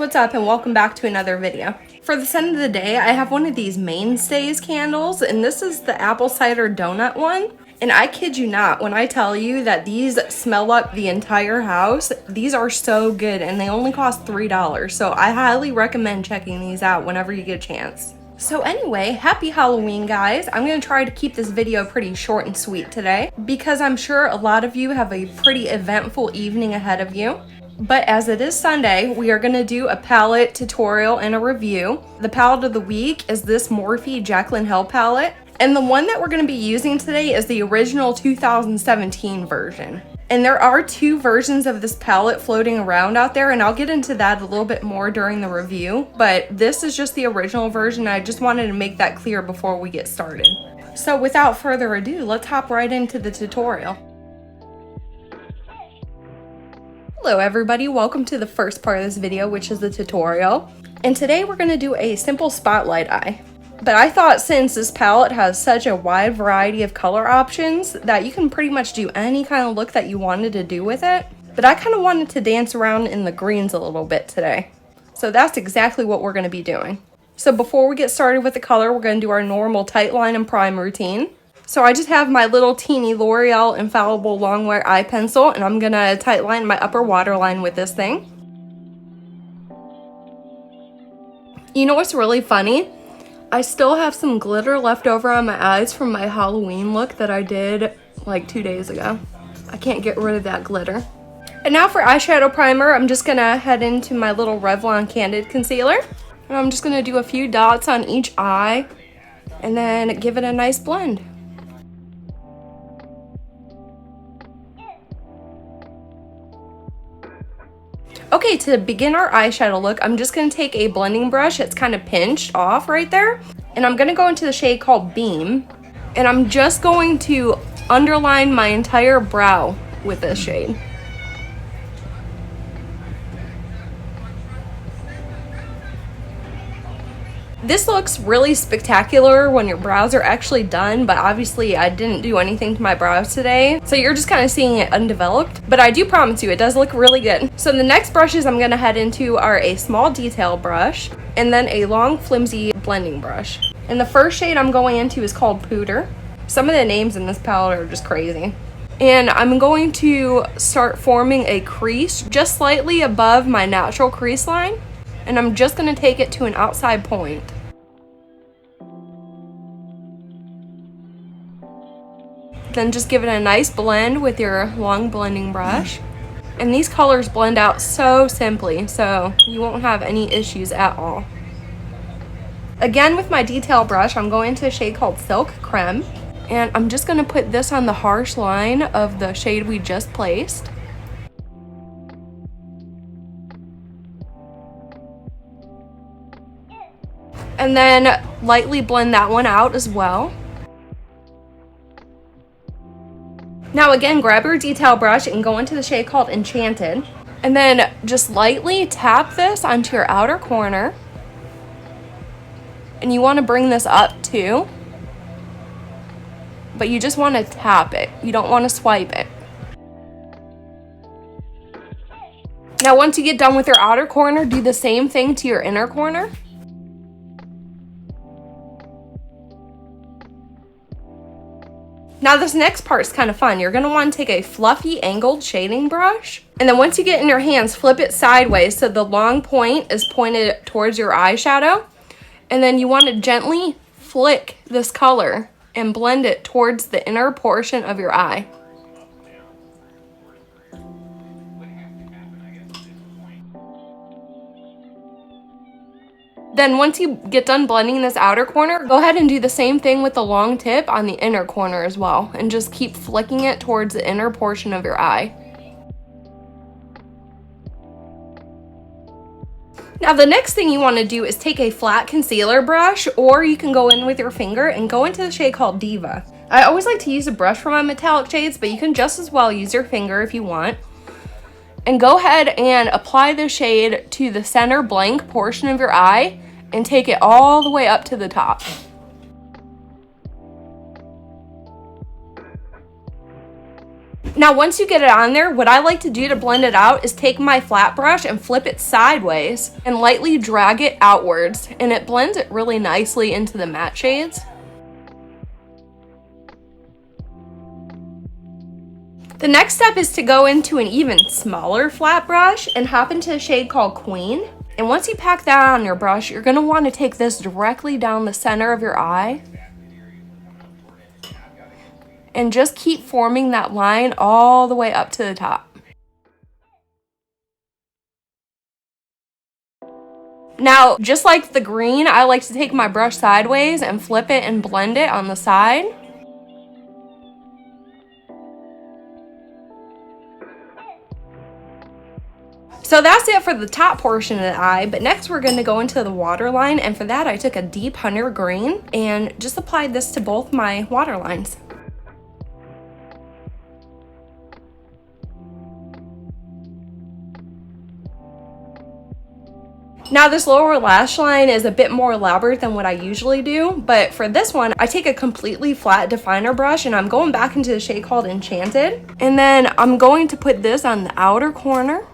what's up, and welcome back to another video. For the scent of the day, I have one of these Mainstays candles, and this is the apple cider donut one. And I kid you not, when I tell you that these smell up the entire house, these are so good, and they only cost $3. So I highly recommend checking these out whenever you get a chance. So anyway, happy Halloween, guys. I'm gonna try to keep this video pretty short and sweet today, because I'm sure a lot of you have a pretty eventful evening ahead of you. But as it is Sunday, we are going to do a palette tutorial and a review. The palette of the week is this Morphe Jaclyn Hill palette. And the one that we're going to be using today is the original 2017 version. And there are two versions of this palette floating around out there, and I'll get into that a little bit more during the review. But this is just the original version. I just wanted to make that clear before we get started. So without further ado, let's hop right into the tutorial. Hello everybody, welcome to the first part of this video, which is the tutorial. And today we're going to do a simple spotlight eye. But I thought since this palette has such a wide variety of color options that you can pretty much do any kind of look that you wanted to do with it. But I kind of wanted to dance around in the greens a little bit today. So that's exactly what we're going to be doing. So before we get started with the color, we're going to do our normal tight line and prime routine. So I just have my little teeny L'Oreal Infallible Longwear eye pencil, and I'm gonna tight line my upper waterline with this thing. You know what's really funny? I still have some glitter left over on my eyes from my Halloween look that I did like 2 days ago. I can't get rid of that glitter. And now for eyeshadow primer, I'm just gonna head into my little Revlon Candid Concealer. And I'm just gonna do a few dots on each eye and then give it a nice blend. Okay, to begin our eyeshadow look, I'm just going to take a blending brush that's kind of pinched off right there. And I'm going to go into the shade called Beam. And I'm just going to underline my entire brow with this shade. This looks really spectacular when your brows are actually done, but obviously I didn't do anything to my brows today, so you're just kind of seeing it undeveloped. But I do promise you, it does look really good. So the next brushes I'm going to head into are a small detail brush and then a long flimsy blending brush. And the first shade I'm going into is called Pooter. Some of the names in this palette are just crazy. And I'm going to start forming a crease just slightly above my natural crease line. And I'm just going to take it to an outside point. Then just give it a nice blend with your long blending brush. And these colors blend out so simply, so you won't have any issues at all. Again, with my detail brush, I'm going to a shade called Silk Creme. And I'm just going to put this on the harsh line of the shade we just placed. And then lightly blend that one out as well. Now again, grab your detail brush and go into the shade called Enchanted. And then just lightly tap this onto your outer corner. And you want to bring this up too. But you just want to tap it. You don't want to swipe it. Now once you get done with your outer corner, do the same thing to your inner corner. Now this next part is kind of fun. You're going to want to take a fluffy angled shading brush. And then once you get in your hands, flip it sideways so the long point is pointed towards your eyeshadow. And then you want to gently flick this color and blend it towards the inner portion of your eye. Then once you get done blending this outer corner, go ahead and do the same thing with the long tip on the inner corner as well. And just keep flicking it towards the inner portion of your eye. Now the next thing you want to do is take a flat concealer brush, or you can go in with your finger and go into the shade called Diva. I always like to use a brush for my metallic shades, but you can just as well use your finger if you want. And go ahead and apply the shade to the center blank portion of your eye and take it all the way up to the top. Now, once you get it on there, what I like to do to blend it out is take my flat brush and flip it sideways and lightly drag it outwards, and it blends it really nicely into the matte shades. The next step is to go into an even smaller flat brush and hop into a shade called Queen. And once you pack that on your brush, you're going to want to take this directly down the center of your eye. And just keep forming that line all the way up to the top. Now, just like the green, I like to take my brush sideways and flip it and blend it on the side. So that's it for the top portion of the eye, but next we're going to go into the waterline, and for that I took a deep hunter green and just applied this to both my waterlines. Now this lower lash line is a bit more elaborate than what I usually do, but for this one, I take a completely flat definer brush and I'm going back into the shade called Enchanted. And then I'm going to put this on the outer corner.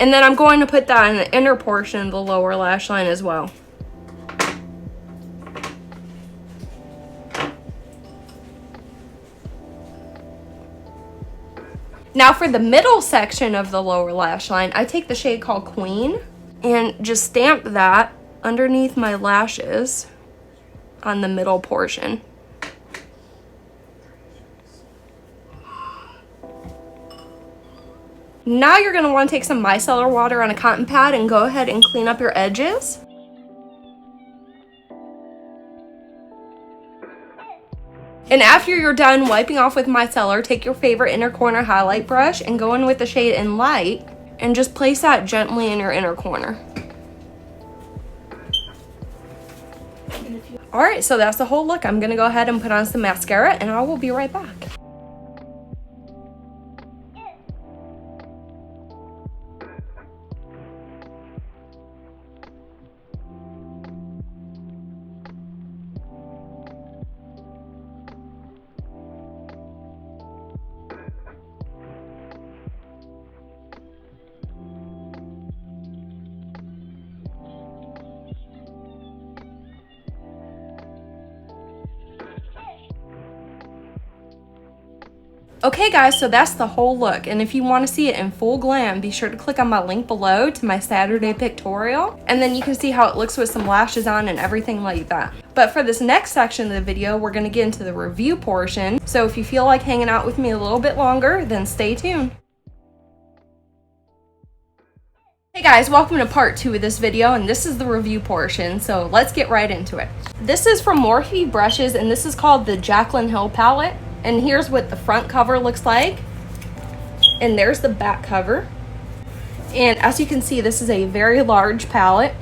And then I'm going to put that in the inner portion of the lower lash line as well. Now for the middle section of the lower lash line, I take the shade called Queen and just stamp that underneath my lashes on the middle portion. Now you're going to want to take some micellar water on a cotton pad and go ahead and clean up your edges. And after you're done wiping off with micellar, take your favorite inner corner highlight brush and go in with the shade in Light and just place that gently in your inner corner. Alright, so that's the whole look. I'm going to go ahead and put on some mascara and I will be right back. Okay guys, so that's the whole look, and if you want to see it in full glam, be sure to click on my link below to my Saturday pictorial, and then you can see how it looks with some lashes on and everything like that. But for this next section of the video, we're going to get into the review portion, so if you feel like hanging out with me a little bit longer, then stay tuned. Hey guys, welcome to part 2 of this video, and this is the review portion, so let's get right into it. This is from Morphe brushes, and this is called the Jaclyn Hill palette. And here's what the front cover looks like. And there's the back cover. And as you can see, this is a very large palette.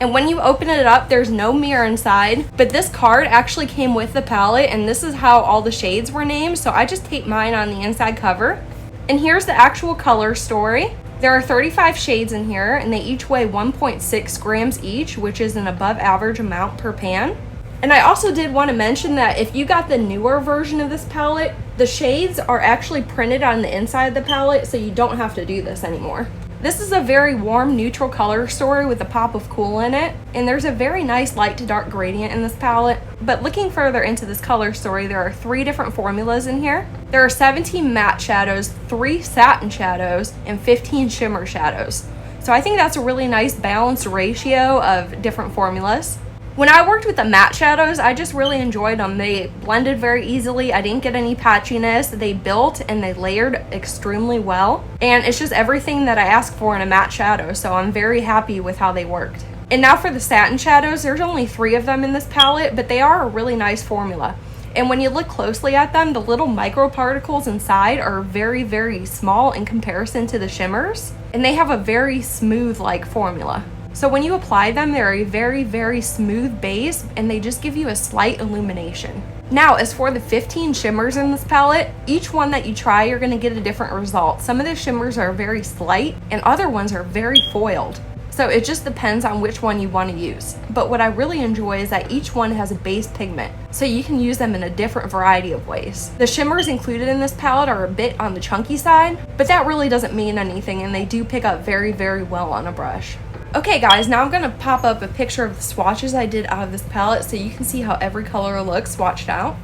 And when you open it up, there's no mirror inside. But this card actually came with the palette, and this is how all the shades were named. So I just taped mine on the inside cover. And here's the actual color story. There are 35 shades in here, and they each weigh 1.6 grams each, which is an above average amount per pan. And I also did want to mention that if you got the newer version of this palette, the shades are actually printed on the inside of the palette, so you don't have to do this anymore. This is a very warm, neutral color story with a pop of cool in it, and there's a very nice light to dark gradient in this palette. But looking further into this color story, there are 3 different formulas in here. There are 17 matte shadows, 3 satin shadows, and 15 shimmer shadows. So I think that's a really nice balanced ratio of different formulas. When I worked with the matte shadows, I just really enjoyed them. They blended very easily. I didn't get any patchiness. They built and they layered extremely well. And it's just everything that I asked for in a matte shadow. So I'm very happy with how they worked. And now for the satin shadows, there's only 3 of them in this palette, but they are a really nice formula. And when you look closely at them, the little microparticles inside are very, very small in comparison to the shimmers. And they have a very smooth-like formula. So when you apply them, they're a very, very smooth base, and they just give you a slight illumination. Now, as for the 15 shimmers in this palette, each one that you try, you're gonna get a different result. Some of the shimmers are very slight and other ones are very foiled. So it just depends on which one you want to use. But what I really enjoy is that each one has a base pigment, so you can use them in a different variety of ways. The shimmers included in this palette are a bit on the chunky side, but that really doesn't mean anything, and they do pick up very, very well on a brush. Okay guys, now I'm gonna pop up a picture of the swatches I did out of this palette so you can see how every color looks swatched out.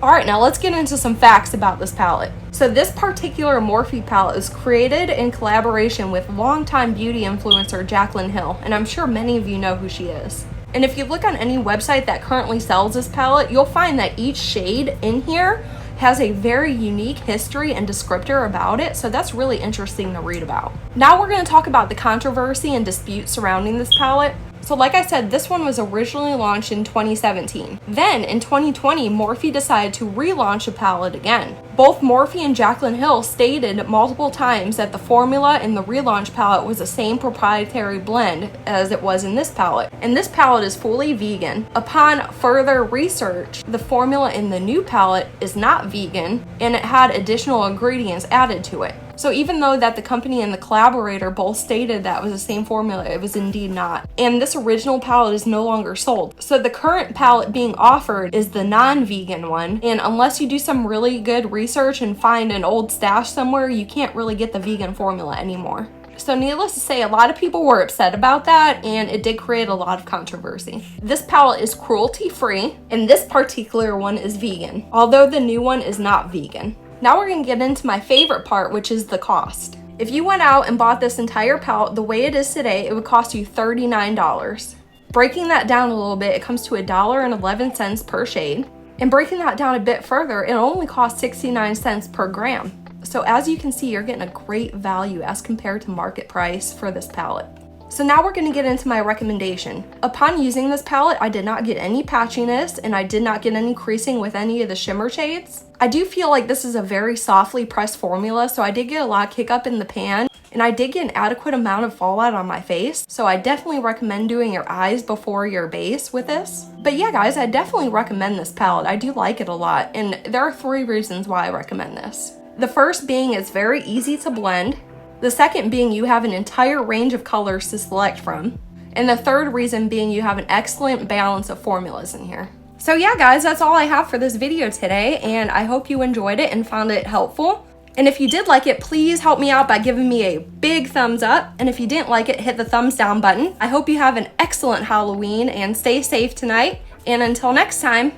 Alright, now let's get into some facts about this palette. So this particular Morphe palette is created in collaboration with longtime beauty influencer Jaclyn, and I'm sure many of you know who she is. And if you look on any website that currently sells this palette, you'll find that each shade in here has a very unique history and descriptor about it, so that's really interesting to read about. Now we're going to talk about the controversy and dispute surrounding this palette. So like I said, this one was originally launched in 2017. Then in 2020, Morphe decided to relaunch the palette again. Both Morphe and Jaclyn stated multiple times that the formula in the relaunch palette was the same proprietary blend as it was in this palette. And this palette is fully vegan. Upon further research, the formula in the new palette is not vegan and it had additional ingredients added to it. So even though that the company and the collaborator both stated that it was the same formula, it was indeed not. And this original palette is no longer sold. So the current palette being offered is the non-vegan one. And unless you do some really good research and find an old stash somewhere, you can't really get the vegan formula anymore. So needless to say, a lot of people were upset about that, and it did create a lot of controversy. This palette is cruelty-free, and this particular one is vegan, although the new one is not vegan. Now we're going to get into my favorite part, which is the cost. If you went out and bought this entire palette the way it is today, it would cost you $39. Breaking that down a little bit, it comes to $1.11 per shade. And breaking that down a bit further, it only costs 69 cents per gram. So as you can see, you're getting a great value as compared to market price for this palette. So now we're going to get into my recommendation. Upon using this palette, I did not get any patchiness and I did not get any creasing with any of the shimmer shades. I do feel like this is a very softly pressed formula, so I did get a lot of kick up in the pan and I did get an adequate amount of fallout on my face. So I definitely recommend doing your eyes before your base with this. But yeah guys, I definitely recommend this palette. I do like it a lot, and there are 3 reasons why I recommend this. The first being it's very easy to blend. The second being you have an entire range of colors to select from. And the third reason being you have an excellent balance of formulas in here. So yeah guys, that's all I have for this video today, and I hope you enjoyed it and found it helpful. And if you did like it, please help me out by giving me a big thumbs up. And if you didn't like it, hit the thumbs down button. I hope you have an excellent Halloween and stay safe tonight. And until next time,